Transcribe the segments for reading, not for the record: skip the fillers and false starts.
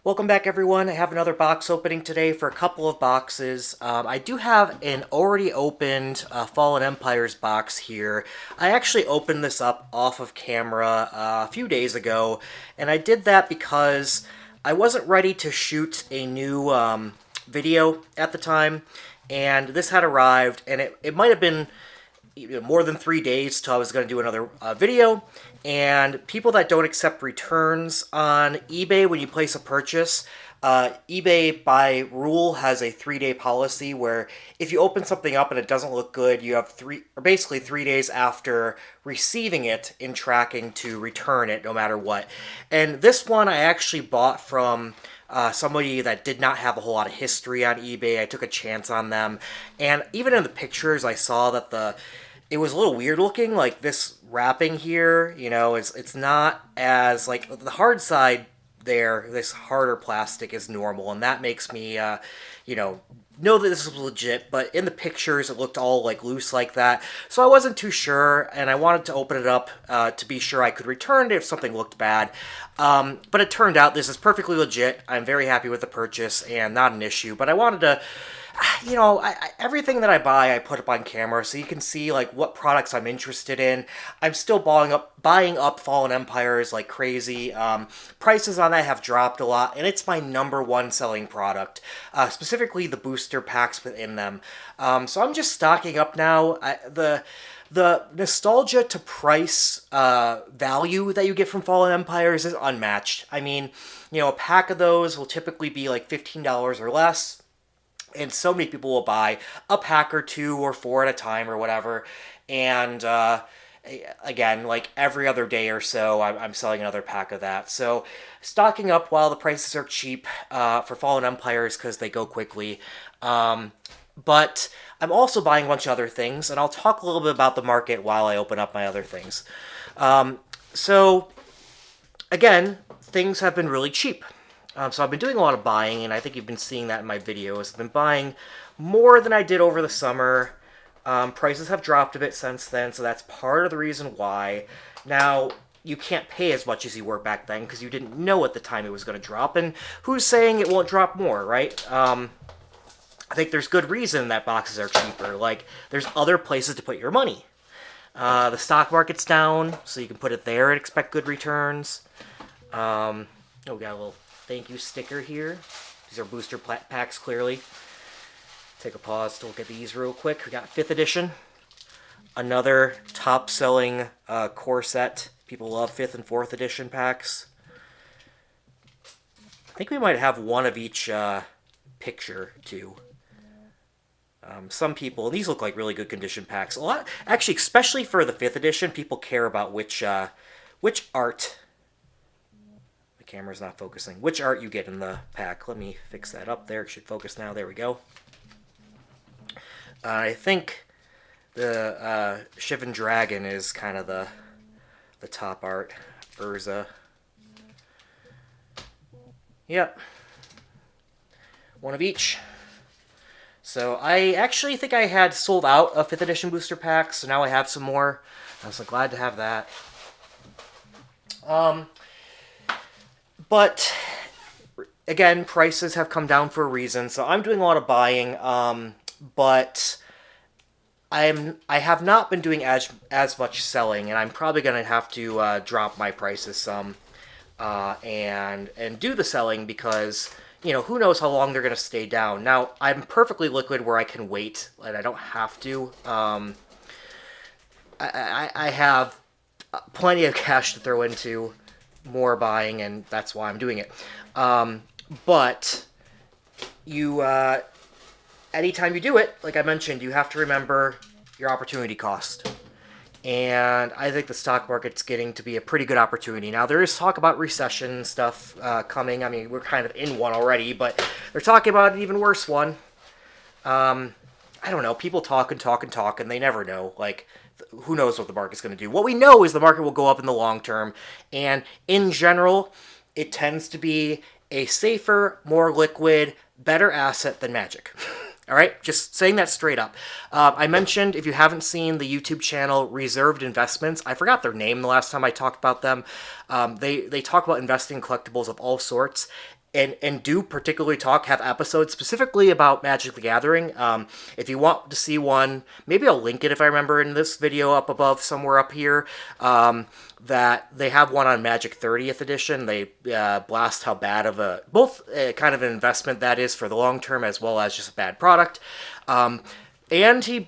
Welcome back, everyone. I have another box opening today for a couple of boxes. I do have an already opened Fallen Empires box here. I actually opened this up off of camera a few days ago, and I did that because I wasn't ready to shoot a new video at the time, and this had arrived, and it might have been more than 3 days till I was going to do another video. And people that don't accept returns on eBay when you place a purchase, eBay by rule has a 3-day policy where if you open something up and it doesn't look good, you have basically 3 days after receiving it in tracking to return it no matter what. And this one I actually bought from somebody that did not have a whole lot of history on eBay. I took a chance on them, and even in the pictures I saw that it was a little weird looking, like this wrapping here, it's not as, like, the hard side there, this harder plastic is normal, and that makes me, know that this is legit, but in the pictures it looked all, like, loose like that, so I wasn't too sure, and I wanted to open it up to be sure I could return it if something looked bad, but it turned out this is perfectly legit. I'm very happy with the purchase, and not an issue, but I wanted to everything that I buy, I put up on camera so you can see, like, what products I'm interested in. I'm still buying up Fallen Empires like crazy. Prices on that have dropped a lot, and it's my #1 selling product, specifically the booster packs within them. So I'm just stocking up now. The nostalgia to price value that you get from Fallen Empires is unmatched. I mean, a pack of those will typically be like $15 or less. And so many people will buy a pack or 2 or 4 at a time or whatever. And again, like every other day or so, I'm selling another pack of that. So stocking up while the prices are cheap for Fallen Empires because they go quickly. But I'm also buying a bunch of other things, and I'll talk a little bit about the market while I open up my other things. So again, things have been really cheap. So I've been doing a lot of buying, and I think you've been seeing that in my videos. I've been buying more than I did over the summer. Prices have dropped a bit since then, so that's part of the reason why. Now, you can't pay as much as you were back then because you didn't know at the time it was going to drop, and who's saying it won't drop more, right? I think there's good reason that boxes are cheaper. Like, there's other places to put your money. The stock market's down, so you can put it there and expect good returns. We got a little thank you sticker here. These are booster packs, clearly. Take a pause to look at these real quick. We got 5th edition. Another top-selling core set. People love 5th and 4th edition packs. I think we might have one of each picture, too. Some people, and these look like really good condition packs. A lot, actually, especially for the 5th edition, people care about which art. Camera's not focusing. Which art you get in the pack. Let me fix that up there. It should focus now. There we go. I think the Shivan Dragon is kind of the top art. Urza. Yep. One of each. So I actually think I had sold out of 5th edition booster packs, so now I have some more. I'm so glad to have that. But again, prices have come down for a reason, so I'm doing a lot of buying, but I have not been doing as much selling, and I'm probably going to have to drop my prices some and do the selling because, who knows how long they're going to stay down. Now, I'm perfectly liquid where I can wait, and I don't have to. I have plenty of cash to throw into more buying, and that's why I'm doing it. But you, anytime you do it, like I mentioned, you have to remember your opportunity cost. And I think the stock market's getting to be a pretty good opportunity. Now, there is talk about recession stuff coming. I mean, we're kind of in one already, but they're talking about an even worse one. I don't know. People talk and talk and talk, and they never know. Like, who knows what the market's going to do. What we know is the market will go up in the long term, and in general, it tends to be a safer, more liquid, better asset than Magic. All right, just saying that straight up. I mentioned, if you haven't seen the YouTube channel Reserved Investments, I forgot their name the last time I talked about them. They talk about investing in collectibles of all sorts, and do particularly have episodes specifically about Magic the Gathering. If you want to see one, maybe I'll link it if I remember in this video up above, somewhere up here. That they have one on Magic 30th edition. They blast how bad of both kind of an investment that is for the long term, as well as just a bad product. And he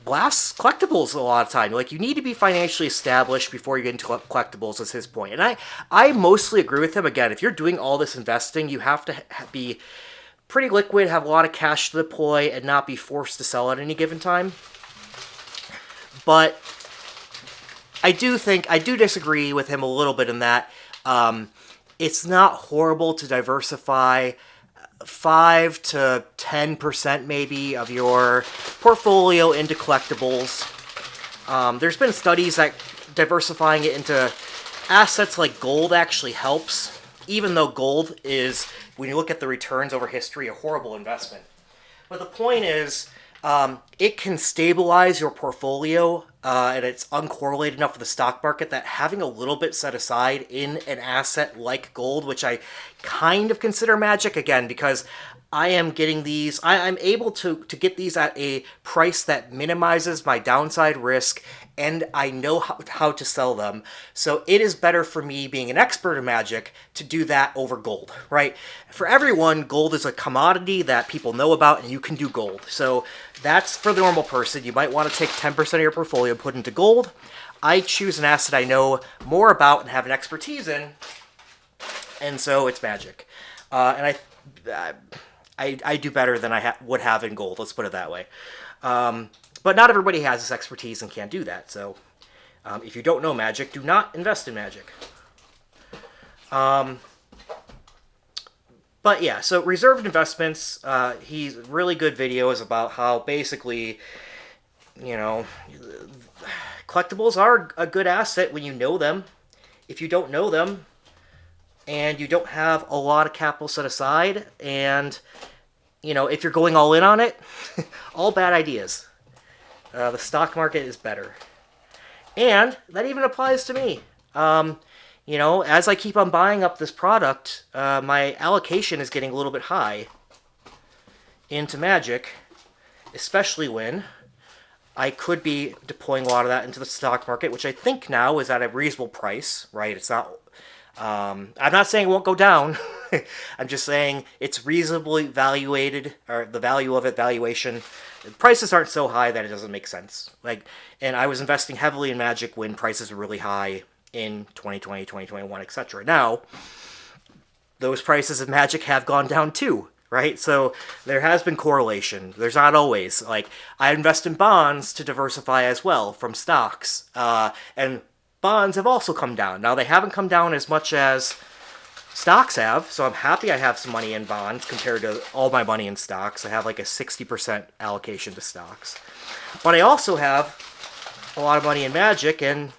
blasts collectibles a lot of time. Like, you need to be financially established before you get into collectibles, is his point. And I mostly agree with him. Again, if you're doing all this investing, you have to be pretty liquid, have a lot of cash to deploy, and not be forced to sell at any given time. But I do disagree with him a little bit in that it's not horrible to diversify 5 to 10% maybe of your portfolio into collectibles. There's been studies that diversifying it into assets like gold actually helps, even though gold is, when you look at the returns over history, a horrible investment. But the point is, it can stabilize your portfolio, and it's uncorrelated enough with the stock market that having a little bit set aside in an asset like gold, which I kind of consider Magic, again, because I am getting these, I'm able to get these at a price that minimizes my downside risk, and I know how to sell them. So it is better for me, being an expert in Magic, to do that over gold, right? For everyone, gold is a commodity that people know about, and you can do gold. So that's for the normal person. You might want to take 10% of your portfolio and put into gold. I choose an asset I know more about and have an expertise in, and so it's Magic. And I do better than I would have in gold, let's put it that way. But not everybody has this expertise and can't do that. So if you don't know Magic, do not invest in Magic. But yeah, so reserved investments, he's really good videos about how basically, you know, collectibles are a good asset when you know them. If you don't know them, and you don't have a lot of capital set aside, and, you know, if you're going all in on it, all bad ideas. The stock market is better. And that even applies to me. You know, as I keep on buying up this product, my allocation is getting a little bit high into Magic, especially when I could be deploying a lot of that into the stock market, which I think now is at a reasonable price, right? It's not... I'm not saying it won't go down. I'm just saying it's reasonably valuated, or the value of it, valuation. Prices aren't so high that it doesn't make sense. Like, and I was investing heavily in Magic when prices were really high in 2020, 2021, etc. Now, those prices of Magic have gone down too, right? So there has been correlation. There's not always. Like, I invest in bonds to diversify as well from stocks. And bonds have also come down. Now, they haven't come down as much as stocks have, so I'm happy I have some money in bonds compared to all my money in stocks. I have like a 60% allocation to stocks. But I also have a lot of money in Magic, and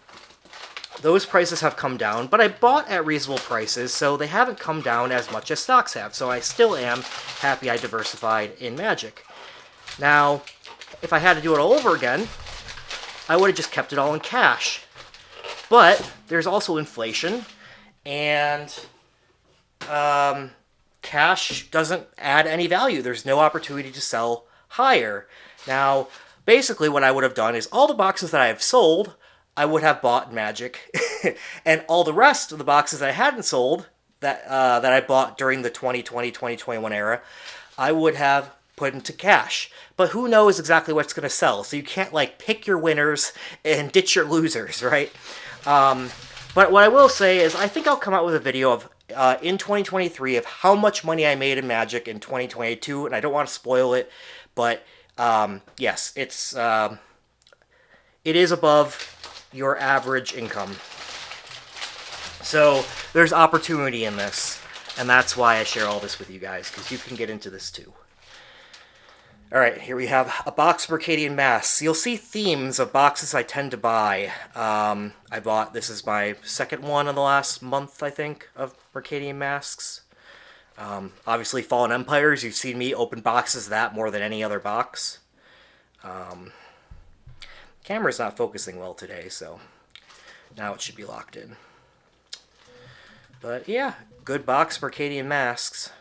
those prices have come down, but I bought at reasonable prices, so they haven't come down as much as stocks have. So I still am happy I diversified in Magic. Now, if I had to do it all over again, I would have just kept it all in cash. But there's also inflation, and cash doesn't add any value. There's no opportunity to sell higher. Now, basically what I would have done is all the boxes that I have sold, I would have bought Magic, and all the rest of the boxes that I hadn't sold, that I bought during the 2020-2021 era, I would have put into cash. But who knows exactly what's going to sell, so you can't, like, pick your winners and ditch your losers, right? But what I will say is I think I'll come out with a video of in 2023 of how much money I made in Magic in 2022, and I don't want to spoil it, but yes, it is above your average income. So there's opportunity in this, and that's why I share all this with you guys, because you can get into this too. Alright, here we have a box of Mercadian Masks. You'll see themes of boxes I tend to buy. This is my second one in the last month, I think, of Mercadian Masks. Obviously, Fallen Empires, you've seen me open boxes of that more than any other box. Camera's not focusing well today, so now it should be locked in. But yeah, good box Mercadian Masks.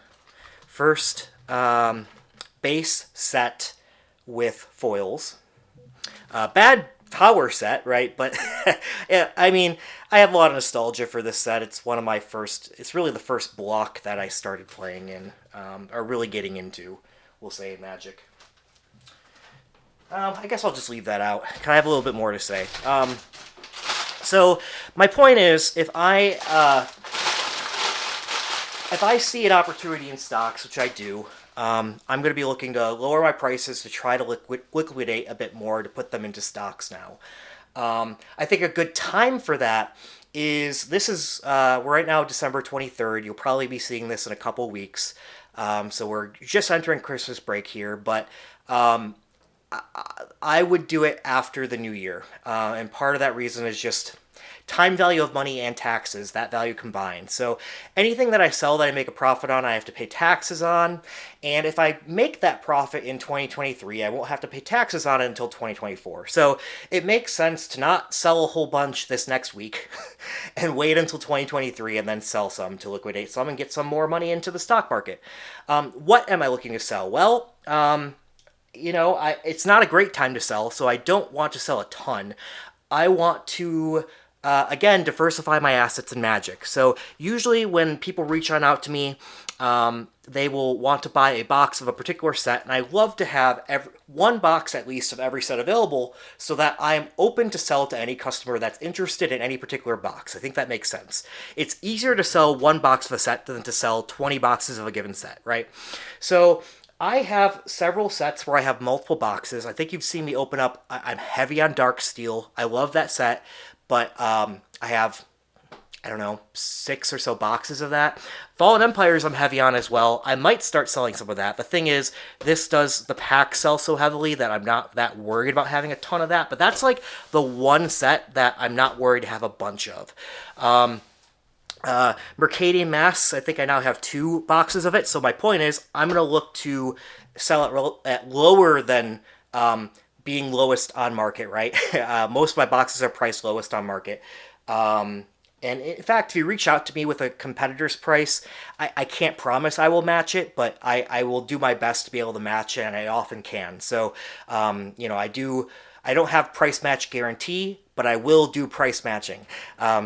First, base set with foils. Bad power set, right? But yeah, I mean, I have a lot of nostalgia for this set. It's one of my first. It's really the first block that I started playing in, or really getting into. We'll say in Magic. I guess I'll just leave that out. I have a little bit more to say. So my point is, if I see an opportunity in stocks, which I do, I'm going to be looking to lower my prices to try to liquidate a bit more to put them into stocks now. I think a good time for that is we're right now December 23rd. You'll probably be seeing this in a couple weeks. So we're just entering Christmas break here, but I would do it after the new year. And part of that reason is just time value of money and taxes, that value combined. So anything that I sell that I make a profit on, I have to pay taxes on. And if I make that profit in 2023, I won't have to pay taxes on it until 2024. So it makes sense to not sell a whole bunch this next week and wait until 2023 and then sell some to liquidate some and get some more money into the stock market. What am I looking to sell? Well, it's not a great time to sell, so I don't want to sell a ton. I want to again, diversify my assets in Magic. So usually when people reach on out to me, they will want to buy a box of a particular set, and I love to have one box at least of every set available so that I'm open to sell to any customer that's interested in any particular box. I think that makes sense. It's easier to sell one box of a set than to sell 20 boxes of a given set, right? So I have several sets where I have multiple boxes. I think you've seen me open up. I'm heavy on Dark Steel. I love that set. But I have, 6 or so boxes of that. Fallen Empires I'm heavy on as well. I might start selling some of that. The thing is, the pack sell so heavily that I'm not that worried about having a ton of that. But that's like the one set that I'm not worried to have a bunch of. Mercadian Masks, I think I now have 2 boxes of it. So my point is, I'm going to look to sell it at lower than being lowest on market, right? Most of my boxes are priced lowest on market. And in fact, if you reach out to me with a competitor's price, I can't promise I will match it, but I will do my best to be able to match it, and I often can. So, I don't have price match guarantee, but I will do price matching.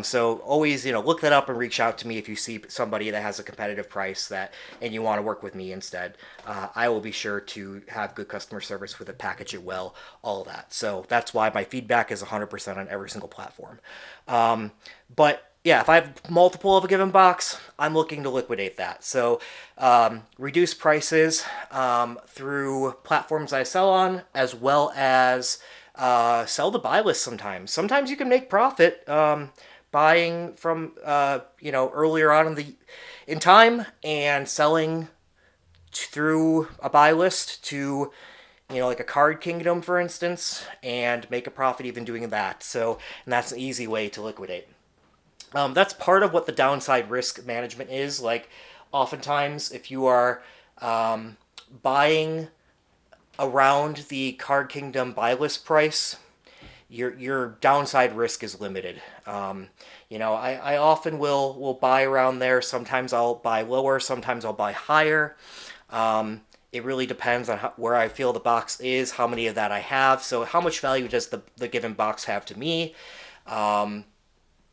So always, look that up and reach out to me if you see somebody that has a competitive price and you want to work with me instead. I will be sure to have good customer service with it, package it well, all of that. So that's why my feedback is 100% on every single platform. But yeah, if I have multiple of a given box, I'm looking to liquidate that. So reduce prices through platforms I sell on, as well as sell the buy list sometimes. Sometimes you can make profit buying from earlier on in time and selling through a buy list to like a Card Kingdom, for instance, and make a profit even doing that. So, and that's an easy way to liquidate. That's part of what the downside risk management is. Like, oftentimes, if you are buying around the Card Kingdom buy list price, your downside risk is limited. I often will buy around there. Sometimes I'll buy lower. Sometimes I'll buy higher. It really depends on where I feel the box is, how many of that I have. So how much value does the given box have to me?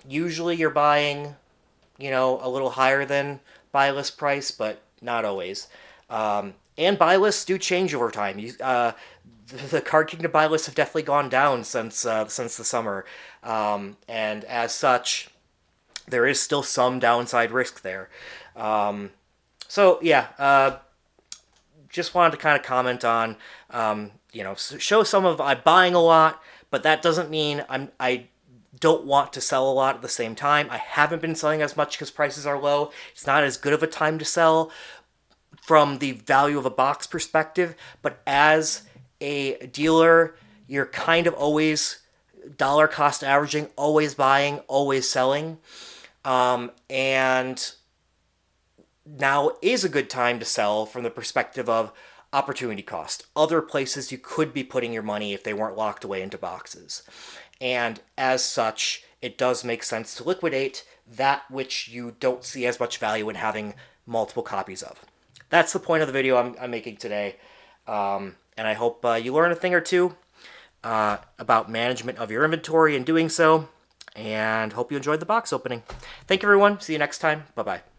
Usually you're buying, a little higher than buy list price, but not always. And buy lists do change over time. The Card Kingdom buy lists have definitely gone down since the summer. And as such, there is still some downside risk there. Just wanted to kind of comment on, show some of I'm buying a lot, but that doesn't mean I don't want to sell a lot at the same time. I haven't been selling as much because prices are low. It's not as good of a time to sell from the value of a box perspective, but as a dealer, you're kind of always dollar cost averaging, always buying, always selling. And now is a good time to sell from the perspective of opportunity cost. Other places you could be putting your money if they weren't locked away into boxes. And as such, it does make sense to liquidate that which you don't see as much value in having multiple copies of. That's the point of the video I'm making today. And I hope you learn a thing or two about management of your inventory in doing so, and hope you enjoyed the box opening. Thank you, everyone. See you next time. Bye-bye.